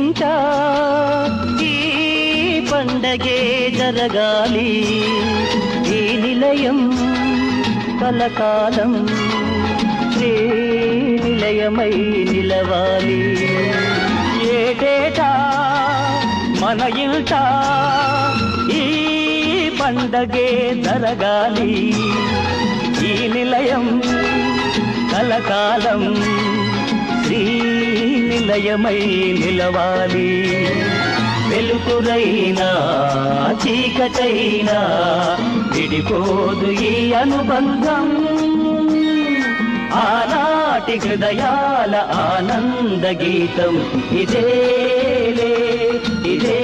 ఇంట ఈ పండగే జరగాలి, ఈ నిలయం కలకాలం శ్రీ నిలయమై నిలవాలి. ఏటేటా మన ఇంట ఈ పండగే జరగాలి, ఈ నిలయం కలకాలం శ్రీ నిలయమై నిలవాలి. వెలుగురైనా చీకటైనా విడిపోదు ఈ అనుబంధం, ఆనాటి హృదయాల ఆనంద గీతం ఇదేలే ఇదే.